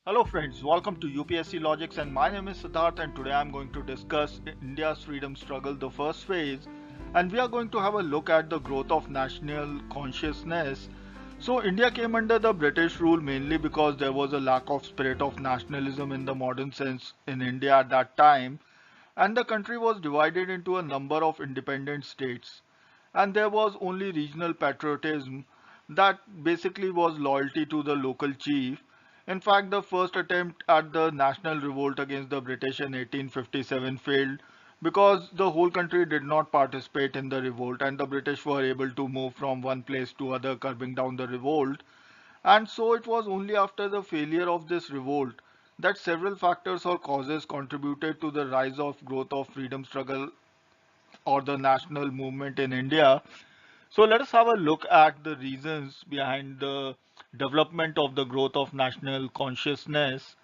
Hello friends, welcome to UPSC Logics and my name is Siddharth and today I'm going to discuss India's freedom struggle, the first phase, and we are going to have a look at the growth of national consciousness. So India came under the British rule mainly because there was a lack of spirit of nationalism in the modern sense in India at that time, and the country was divided into a number of independent states, and there was only regional patriotism that basically was loyalty to the local chief. In fact, the first attempt at the national revolt against the British in 1857 failed because the whole country did not participate in the revolt and the British were able to move from one place to other, curbing down the revolt. And so it was only after the failure of this revolt that several factors or causes contributed to the rise of growth of freedom struggle or the national movement in India. So let us have a look at the reasons behind the development of the growth of national consciousness.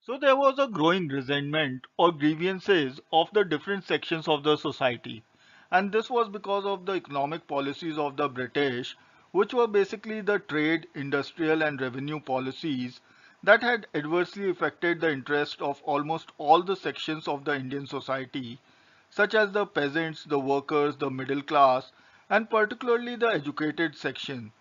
So there was a growing resentment or grievances of the different sections of the society. And this was because of the economic policies of the British, which were basically the trade, industrial and revenue policies that had adversely affected the interest of almost all the sections of the Indian society, such as the peasants, the workers, the middle class, and particularly the educated section.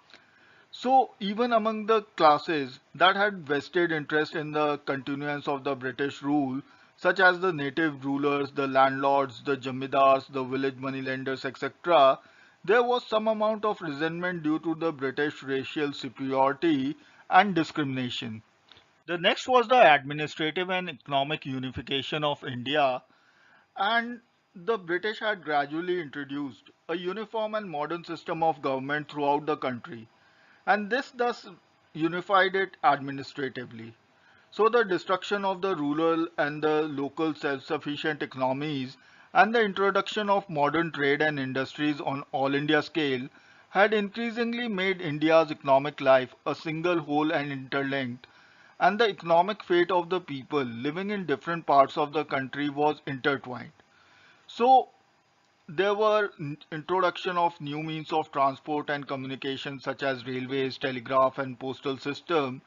So even among the classes that had vested interest in the continuance of the British rule, such as the native rulers, the landlords, the jamidars, the village moneylenders, etc., there was some amount of resentment due to the British racial superiority and discrimination. The next was the administrative and economic unification of India, and the British had gradually introduced a uniform and modern system of government throughout the country, and this thus unified it administratively. So the destruction of the rural and the local self-sufficient economies and the introduction of modern trade and industries on all India scale had increasingly made India's economic life a single whole and interlinked, and the economic fate of the people living in different parts of the country was intertwined. So there were introduction of new means of transport and communication such as railways, telegraph and postal system,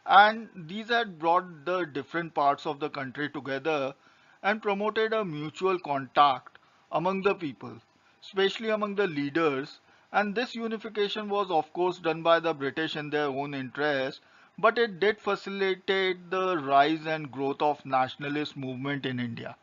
and these had brought the different parts of the country together and promoted a mutual contact among the people, especially among the leaders. And this unification was of course done by the British in their own interest, but it did facilitate the rise and growth of nationalist movement in India.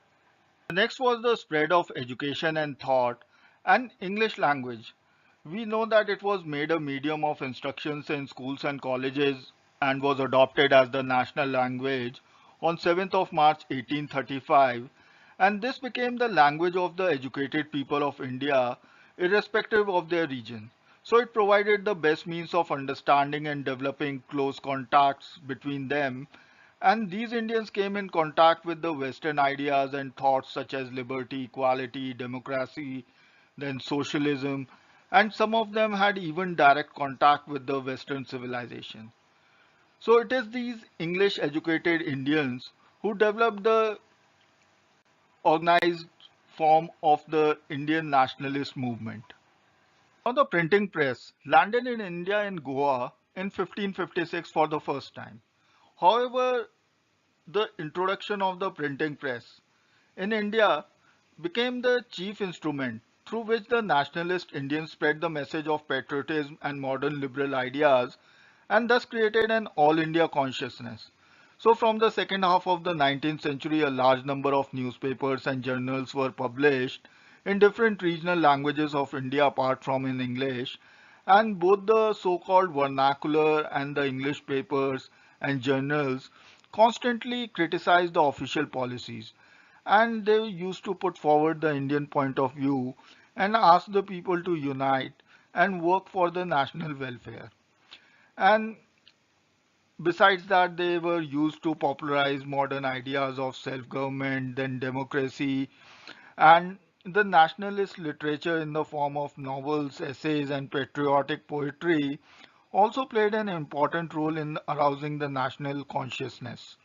The next was the spread of education and thought and English language. We know that it was made a medium of instructions in schools and colleges and was adopted as the national language on 7th of March 1835, and this became the language of the educated people of India irrespective of their region. So it provided the best means of understanding and developing close contacts between them, and these Indians came in contact with the Western ideas and thoughts such as liberty, equality, democracy, then socialism, and some of them had even direct contact with the Western civilization. So it is these English educated Indians who developed the organized form of the Indian nationalist movement. Now the printing press landed in India in Goa in 1556 for the first time. However, the introduction of the printing press in India became the chief instrument through which the nationalist Indians spread the message of patriotism and modern liberal ideas and thus created an all India consciousness. So from the second half of the 19th century, a large number of newspapers and journals were published in different regional languages of India apart from in English, and both the so-called vernacular and the English papers and journals constantly criticized the official policies, and they used to put forward the Indian point of view and ask the people to unite and work for the national welfare. And besides that, they were used to popularize modern ideas of self-government, then democracy, and the nationalist literature in the form of novels, essays, and patriotic poetry also played an important role in arousing the national consciousness.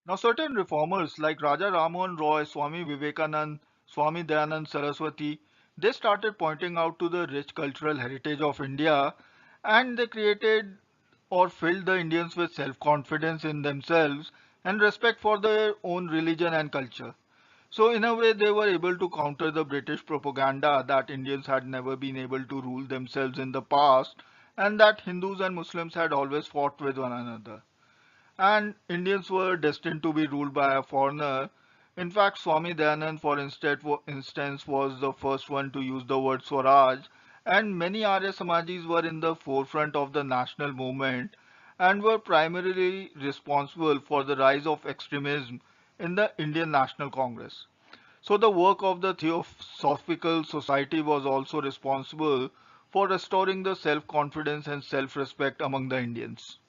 Now, certain reformers like Raja Rammohn Roy, Swami Vivekanand, Swami Dayanand Saraswati, they started pointing out to the rich cultural heritage of India, and they created or filled the Indians with self-confidence in themselves and respect for their own religion and culture. So in a way they were able to counter the British propaganda that Indians had never been able to rule themselves in the past and that Hindus and Muslims had always fought with one another. And Indians were destined to be ruled by a foreigner. In fact, Swami Dayanand, for instance, was the first one to use the word Swaraj, and many Arya Samajis were in the forefront of the national movement and were primarily responsible for the rise of extremism in the Indian National Congress. So the work of the Theosophical Society was also responsible for restoring the self-confidence and self-respect among the Indians.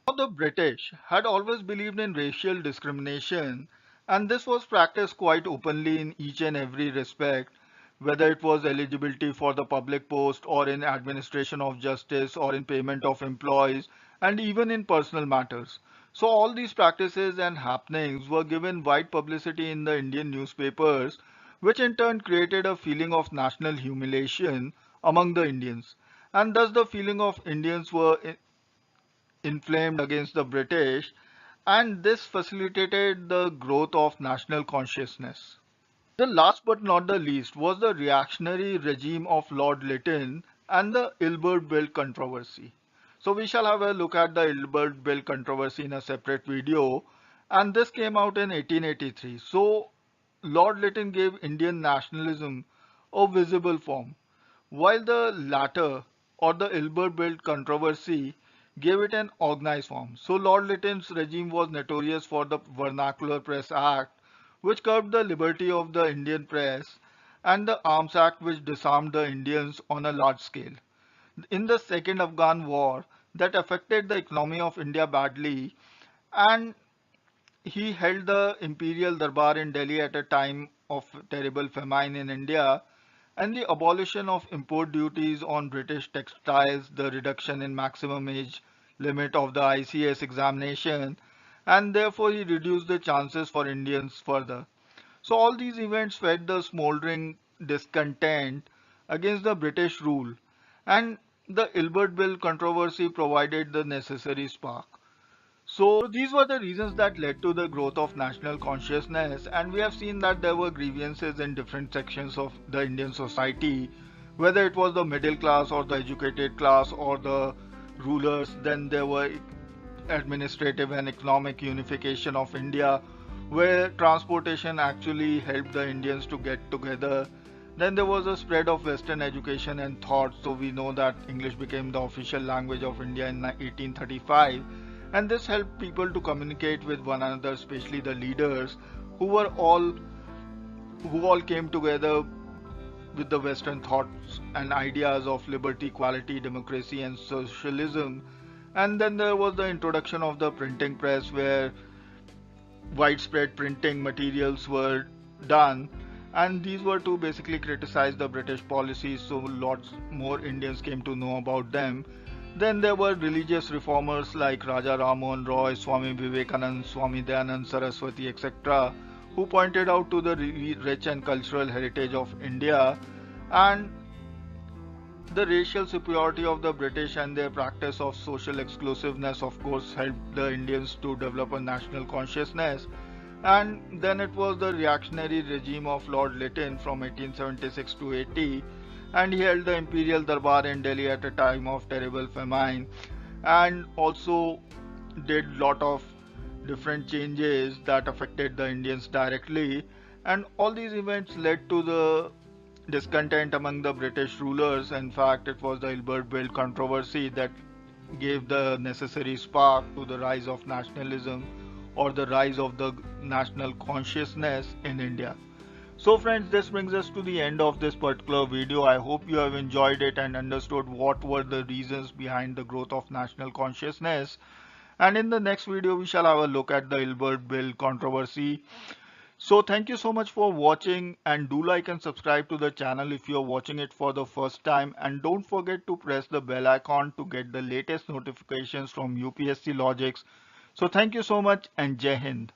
Now, the British had always believed in racial discrimination, and this was practiced quite openly in each and every respect, whether it was eligibility for the public post, or in administration of justice, or in payment of employees, and even in personal matters. So, all these practices and happenings were given wide publicity in the Indian newspapers, which in turn created a feeling of national humiliation among the Indians. And thus, the feeling of Indians were inflamed against the British, and this facilitated the growth of national consciousness. The last but not the least was the reactionary regime of Lord Lytton and the Ilbert Bill controversy. So we shall have a look at the Ilbert Bill controversy in a separate video, and this came out in 1883. So Lord Lytton gave Indian nationalism a visible form, while the latter, or the Ilbert Bill controversy, gave it an organized form. So Lord Lytton's regime was notorious for the Vernacular Press Act, which curbed the liberty of the Indian press, and the Arms Act, which disarmed the Indians on a large scale. In the Second Afghan War, that affected the economy of India badly, and he held the imperial darbar in Delhi at a time of terrible famine in India, and the abolition of import duties on British textiles, the reduction in maximum age limit of the ICS examination, and therefore he reduced the chances for Indians further. So all these events fed the smoldering discontent against the British rule, and the Ilbert Bill controversy provided the necessary spark. So these were the reasons that led to the growth of national consciousness, and we have seen that there were grievances in different sections of the Indian society, whether it was the middle class or the educated class or the rulers. Then there were administrative and economic unification of India, where transportation actually helped the Indians to get together. Then there was a spread of Western education and thought, so we know that English became the official language of India in 1835, and this helped people to communicate with one another, especially the leaders who all came together with the Western thoughts and ideas of liberty, equality, democracy, and socialism. And then there was the introduction of the printing press, where widespread printing materials were done, and these were to basically criticize the British policies, so lots more Indians came to know about them. Then there were religious reformers like Raja Ram Mohan Roy, Swami Vivekanand, Swami Dayanand Saraswati, etc., who pointed out to the rich and cultural heritage of India, and the racial superiority of the British and their practice of social exclusiveness, of course, helped the Indians to develop a national consciousness. And then it was the reactionary regime of Lord Lytton from 1876 to 80, and he held the imperial darbar in Delhi at a time of terrible famine, and also did lot of different changes that affected the Indians directly. And all these events led to the discontent among the British rulers. In fact, it was the Ilbert Bill controversy that gave the necessary spark to the rise of nationalism, or the rise of the national consciousness in India. So friends, this brings us to the end of this particular video. I hope you have enjoyed it and understood what were the reasons behind the growth of national consciousness. And in the next video, we shall have a look at the Ilbert Bill controversy. So thank you so much for watching, and do like and subscribe to the channel if you are watching it for the first time, and don't forget to press the bell icon to get the latest notifications from UPSC Logics. So thank you so much, and Jai Hind.